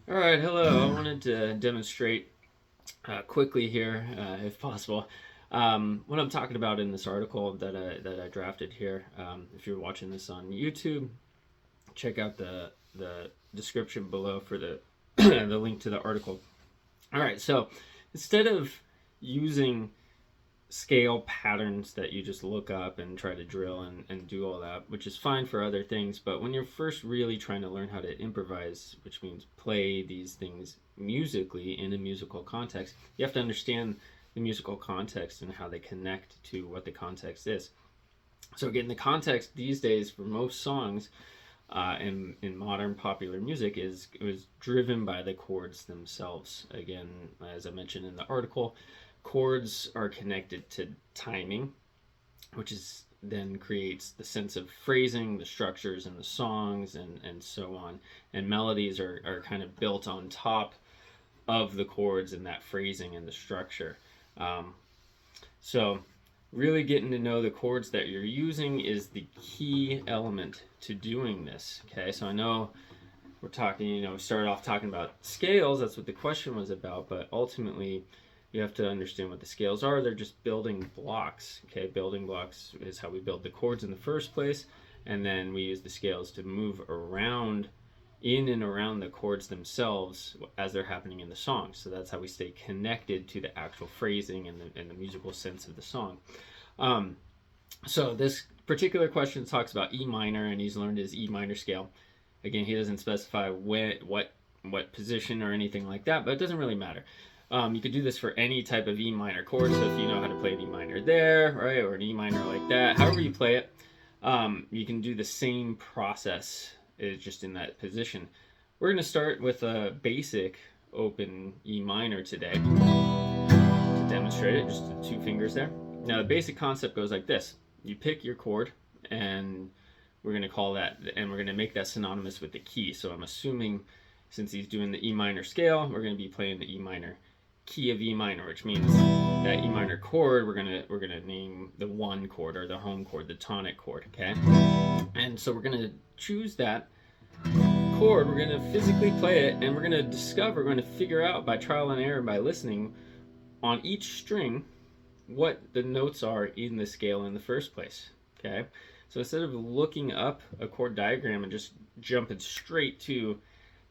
All right, hello. I wanted to demonstrate quickly here, if possible, what I'm talking about in this article that I drafted here. If you're watching this on YouTube, check out the description below for the the link to the article. All right, so instead of using scale patterns that you just look up and try to drill and do all that, which is fine for other things. But when you're first really trying to learn how to improvise, which means play these things musically in a musical context, you have to understand the musical context and how they connect to what the context is. So again, the context these days for most songs in modern popular music is it was driven by the chords themselves. Again, as I mentioned in the article, chords are connected to timing, which is then creates the sense of phrasing, the structures in the songs, and so on. And melodies are kind of built on top of the chords and that phrasing and the structure. Um, so really getting to know the chords that you're using is the key element to doing this. Okay, so I know we're talking, we started off talking about scales. That's what the question was about, but ultimately you have to understand what the scales are. They're just building blocks. Okay, building blocks is how we build the chords in the first place, and then we use the scales to move around in and around the chords themselves as they're happening in the song. So that's how we stay connected to the actual phrasing and the musical sense of the song. So this particular question talks about E minor, and he's learned his E minor scale. Again, he doesn't specify what position or anything like that, but it doesn't really matter. You could do this for any type of E minor chord. So if you know how to play an E minor there, right, or an E minor like that, however you play it, you can do the same process. Is just in that position. We're going to start with a basic open E minor today to demonstrate it. Just the two fingers there. Now the basic concept goes like this: you pick your chord, and we're going to call that, and we're going to make that synonymous with the key. So I'm assuming, since he's doing the E minor scale, we're going to be playing the E minor key of E minor, which means that E minor chord we're gonna name the one chord, or the home chord, the tonic chord. Okay, and so we're gonna choose that chord, we're gonna physically play it, and we're gonna figure out by trial and error, by listening on each string, what the notes are in the scale in the first place. Okay, so instead of looking up a chord diagram and just jumping straight to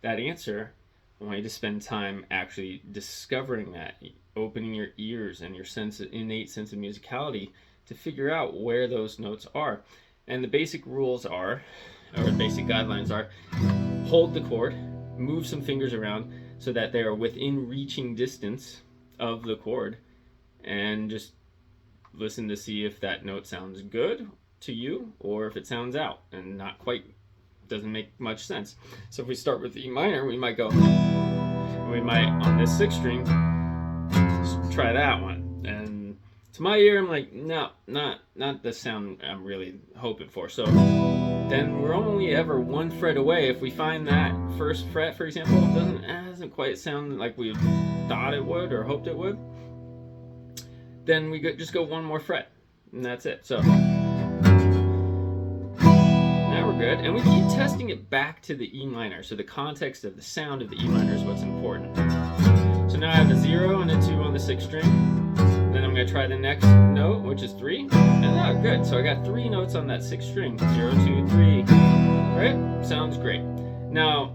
that answer, I want you to spend time actually discovering that, opening your ears and your innate sense of musicality to figure out where those notes are. And the basic rules are, or the basic guidelines are, hold the chord, move some fingers around so that they are within reaching distance of the chord, and just listen to see if that note sounds good to you or if it sounds out and not quite, doesn't make much sense. So if we start with E minor, we might on this sixth string try that one, and to my ear I'm like, no, not the sound I'm really hoping for. So then we're only ever one fret away. If we find that first fret, for example, doesn't quite sound like we thought it would or hoped it would, then we just go one more fret, and that's it. So now we're good, and we keep testing it back to the E minor. So the context of the sound of the E minor is what's important. So now I have a 0 and a 2 on the sixth string. Then I'm going to try the next note, which is 3. And good. So I got 3 notes on that sixth string. 0, 2, 3. Right? Sounds great. Now,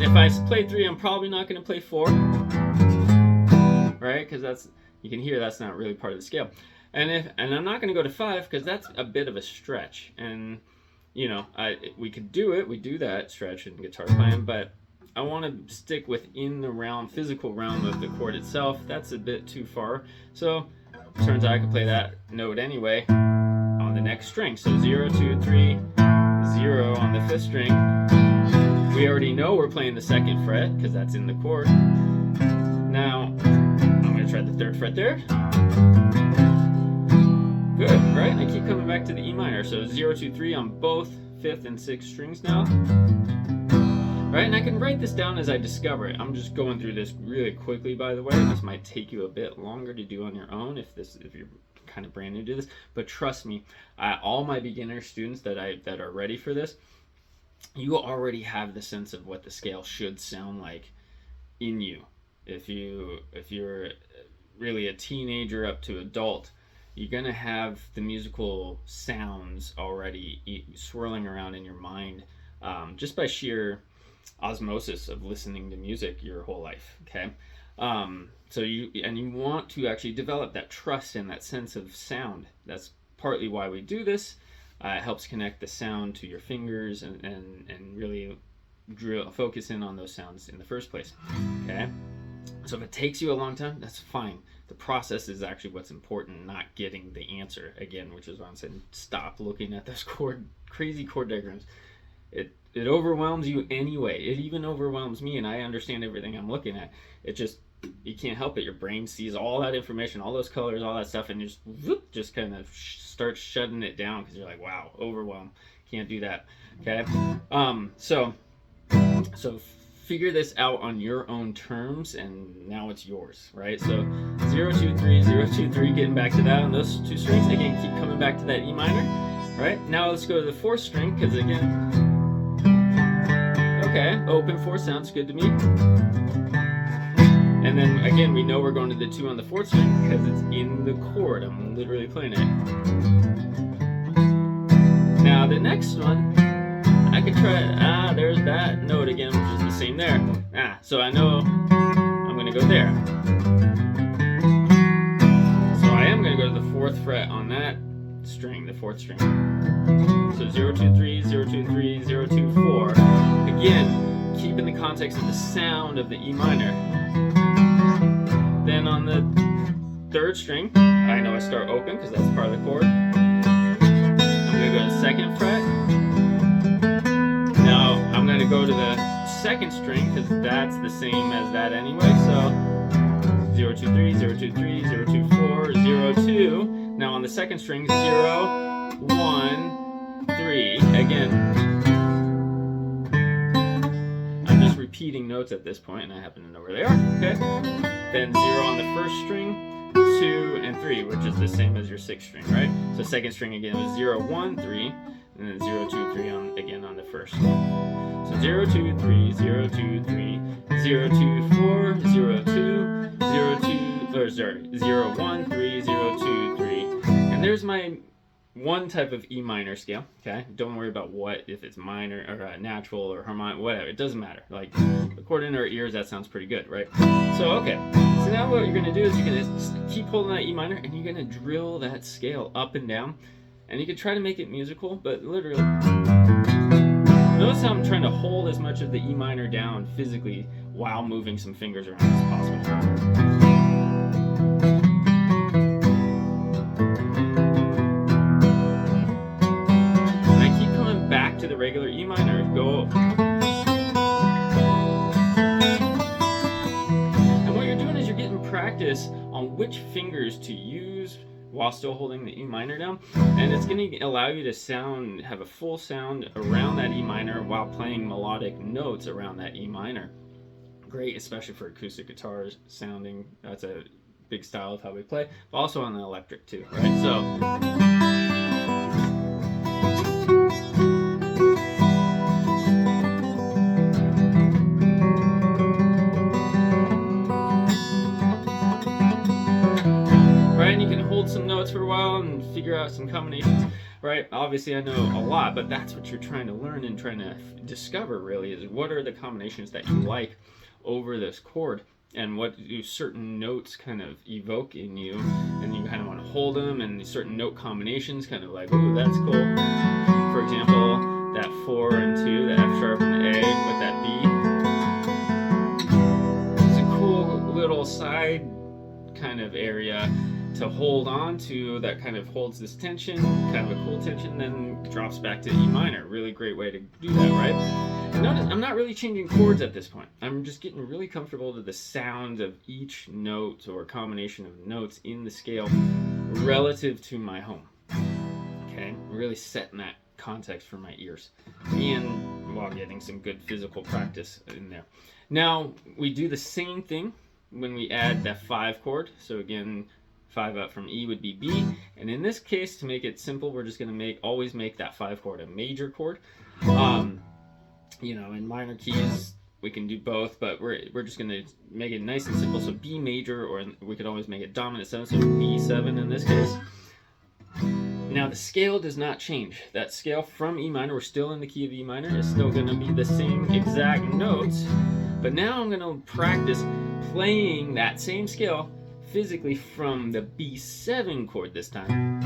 if I play 3, I'm probably not going to play 4. Right? Because you can hear that's not really part of the scale. And I'm not going to go to 5 because that's a bit of a stretch. And, we could do it. We do that stretch in guitar playing, but I want to stick within the physical realm of the chord itself. That's a bit too far. So turns out I can play that note anyway on the next string. So 0, 2, 3, 0 on the fifth string. We already know we're playing the second fret because that's in the chord. Now I'm going to try the third fret there. Good, right? I keep coming back to the E minor. So 0, 2, 3 on both fifth and sixth strings now. Right, and I can write this down as I discover it. I'm just going through this really quickly, by the way. This might take you a bit longer to do on your own if you're kind of brand new to this. But trust me, all my beginner students that are ready for this, you already have the sense of what the scale should sound like in you. If you're really a teenager up to adult, you're gonna have the musical sounds already swirling around in your mind, just by sheer osmosis of listening to music your whole life. Okay, so you want to actually develop that trust and that sense of sound. That's partly why we do this. It helps connect the sound to your fingers and really focus in on those sounds in the first place. Okay, so if it takes you a long time, that's fine. The process is actually what's important, not getting the answer. Again, which is why I'm saying stop looking at those crazy chord diagrams. It overwhelms you anyway. It even overwhelms me, and I understand everything I'm looking at. It just, you can't help it. Your brain sees all that information, all those colors, all that stuff, and just kind of starts shutting it down because you're like, wow, overwhelm. Can't do that. Okay. So figure this out on your own terms, and now it's yours, right? So 0, 2, 3, 0, 2, 3, getting back to that on those two strings. Again, keep coming back to that E minor, right? Now let's go to the fourth string, because again, okay, open 4 sounds good to me. And then again, we know we're going to the 2 on the 4th string because it's in the chord. I'm literally playing it. Now the next one, I could try, there's that note again, which is the same there. So I know I'm going to go there. So I am going to go to the 4th fret on that string, the 4th string. So 0, 2, 3, 0, 2, 3, 0, 2, 4. Again, keep in the context of the sound of the E minor. Then on the 3rd string, I know I start open because that's part of the chord. I'm going to go to the 2nd fret. Now I'm going to go to the 2nd string because that's the same as that anyway. So 0, 2, 3, 0, 2, 3, 0, 2, 4, 0, 2. Now on the 2nd string, 0, 1, 3. Again, I'm just repeating notes at this point, and I happen to know where they are. Okay. Then 0 on the 1st string, 2 and 3, which is the same as your 6th string, right? So 2nd string again was 0, 1, 3, and then 0, 2, 3 again on the 1st. So 0, 2, 3, 0, 2, 3, 0, 2, 4, 0, 2, 0, 2, or sorry, 0, 1, 3, 0, 2, 3. And there's my one type of E minor scale. Okay, don't worry about if it's minor or natural or harmonic, whatever. It doesn't matter. Like, according to our ears, that sounds pretty good, right? So okay, so now what you're gonna do is you're gonna keep holding that E minor, and you're gonna drill that scale up and down, and you can try to make it musical, but literally, notice how I'm trying to hold as much of the E minor down physically while moving some fingers around as possible. To the regular E minor, go. And what you're doing is you're getting practice on which fingers to use while still holding the E minor down, and it's going to allow you to have a full sound around that E minor while playing melodic notes around that E minor. Great, especially for acoustic guitars sounding. That's a big style of how we play, but also on the electric too, right? So. Some notes for a while and figure out some combinations, right? Obviously I know a lot, but that's what you're trying to learn and trying to discover, really, is what are the combinations that you like over this chord, and what do certain notes kind of evoke in you, and you kind of want to hold them, and certain note combinations kind of like, ooh, that's cool. For example, that 4 and 2, the F sharp and the A with that B. It's a cool little side kind of area to hold on to that kind of holds this tension, kind of a cool tension, then drops back to E minor. Really great way to do that, right? And notice I'm not really changing chords at this point. I'm just getting really comfortable to the sound of each note or combination of notes in the scale relative to my home. Okay, really setting that context for my ears, and while getting some good physical practice in there. Now we do the same thing when we add that 5 chord. So again, 5 up from E would be B, and in this case, to make it simple, we're just going to always make that 5 chord a major chord. in minor keys we can do both, but we're just gonna make it nice and simple. So B major, or we could always make it dominant 7, so B7 in this case. Now the scale does not change. That scale from E minor, we're still in the key of E minor, is still gonna be the same exact notes, but now I'm gonna practice playing that same scale physically from the B7 chord this time.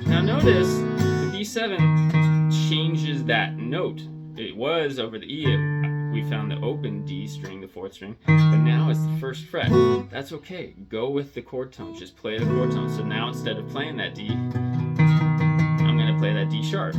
Now notice the B7 changes that note. It was over the E, we found the open D string, the 4th string, but now it's the 1st fret. That's okay. Go with the chord tone. Just play the chord tone. So now instead of playing that D, I'm going to play that D sharp.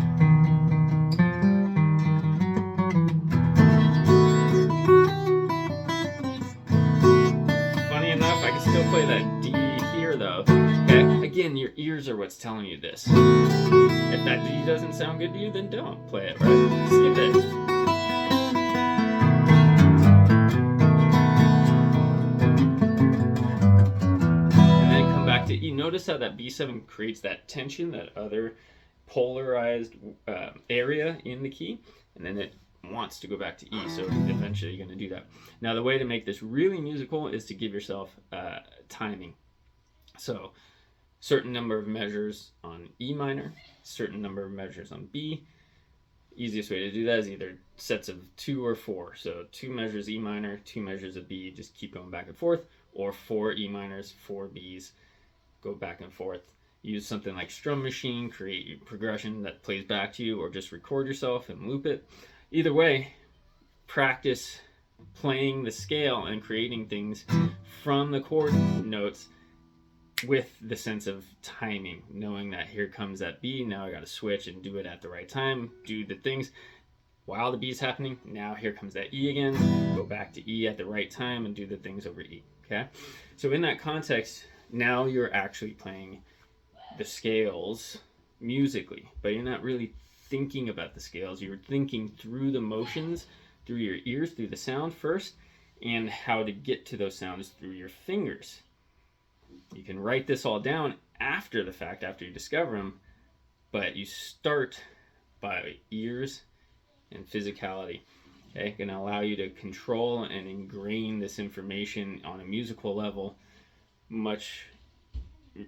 Funny enough, I can still play that D here though. Okay? Again, your ears are what's telling you this. If that D doesn't sound good to you, then don't play it, right? Skip it. To E. Notice how that B7 creates that tension, that other polarized area in the key, and then it wants to go back to E, so eventually you're going to do that. Now the way to make this really musical is to give yourself timing. So certain number of measures on E minor, certain number of measures on B. Easiest way to do that is either sets of 2 or 4. So 2 measures E minor, 2 measures of B, just keep going back and forth, or 4 E minors, 4 Bs, go back and forth. Use something like Strum Machine, create your progression that plays back to you, or just record yourself and loop it. Either way, practice playing the scale and creating things from the chord notes with the sense of timing, knowing that here comes that B, now I got to switch and do it at the right time, do the things while the B is happening. Now here comes that E again, go back to E at the right time and do the things over E. Okay, so in that context, now you're actually playing the scales musically, but you're not really thinking about the scales. You're thinking through the motions, through your ears, through the sound first, and how to get to those sounds through your fingers. You can write this all down after the fact, after you discover them, but you start by ears and physicality. Okay, going to allow you to control and ingrain this information on a musical level much,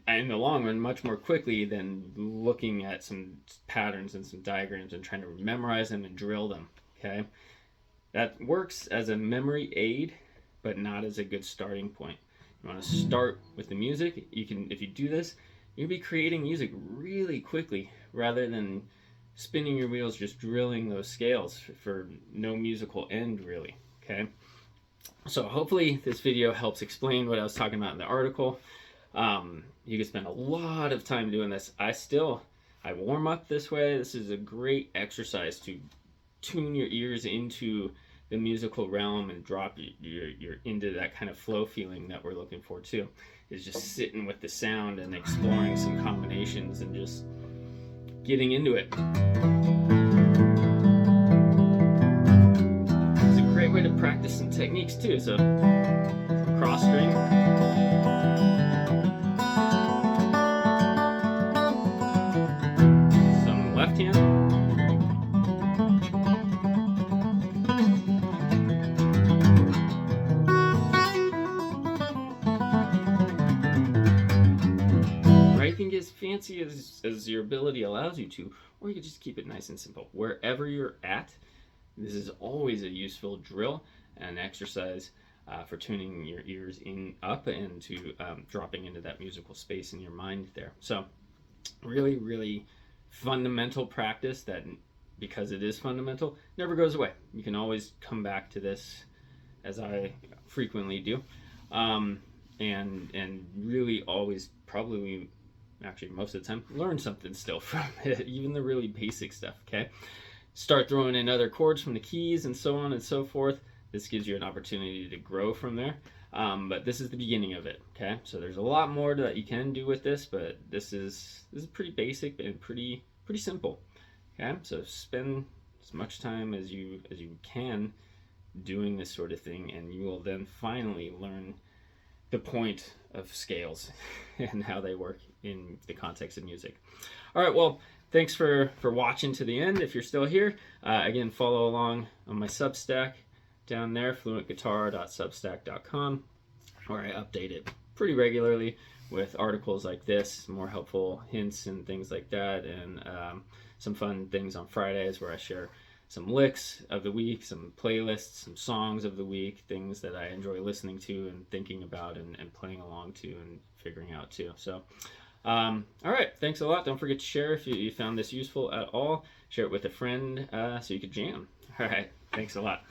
in the long run, much more quickly than looking at some patterns and some diagrams and trying to memorize them and drill them. Okay, that works as a memory aid, but not as a good starting point. You want to start with the music. You can, if you do this, you'll be creating music really quickly rather than spinning your wheels just drilling those scales for no musical end, really. Okay, so hopefully this video helps explain what I was talking about in the article. You can spend a lot of time doing this. I warm up this way. This is a great exercise to tune your ears into the musical realm and drop your into that kind of flow feeling that we're looking for too. Is just sitting with the sound and exploring some combinations and just getting into it. It's a great way to practice some techniques too. So cross string, some left hand, as fancy as your ability allows you to, or you can just keep it nice and simple. Wherever you're at, this is always a useful drill and exercise for tuning your ears up and to dropping into that musical space in your mind there. So really, really fundamental practice that, because it is fundamental, never goes away. You can always come back to this, as I frequently do, and really always, probably actually most of the time, learn something still from it, even the really basic stuff. Okay, start throwing in other chords from the keys and so on and so forth. This gives you an opportunity to grow from there, but this is the beginning of it. Okay, so there's a lot more that you can do with this, but this is pretty basic and pretty simple. Okay, so spend as much time as you can doing this sort of thing, and you will then finally learn the point of scales and how they work in the context of music. All right, well, thanks for watching to the end. If you're still here, again, follow along on my Substack down there, fluentguitar.substack.com, where I update it pretty regularly with articles like this, more helpful hints and things like that, and some fun things on Fridays where I share some licks of the week, some playlists, some songs of the week, things that I enjoy listening to and thinking about and playing along to and figuring out too. So, all right, thanks a lot. Don't forget to share if you found this useful at all. Share it with a friend so you could jam. All right, thanks a lot.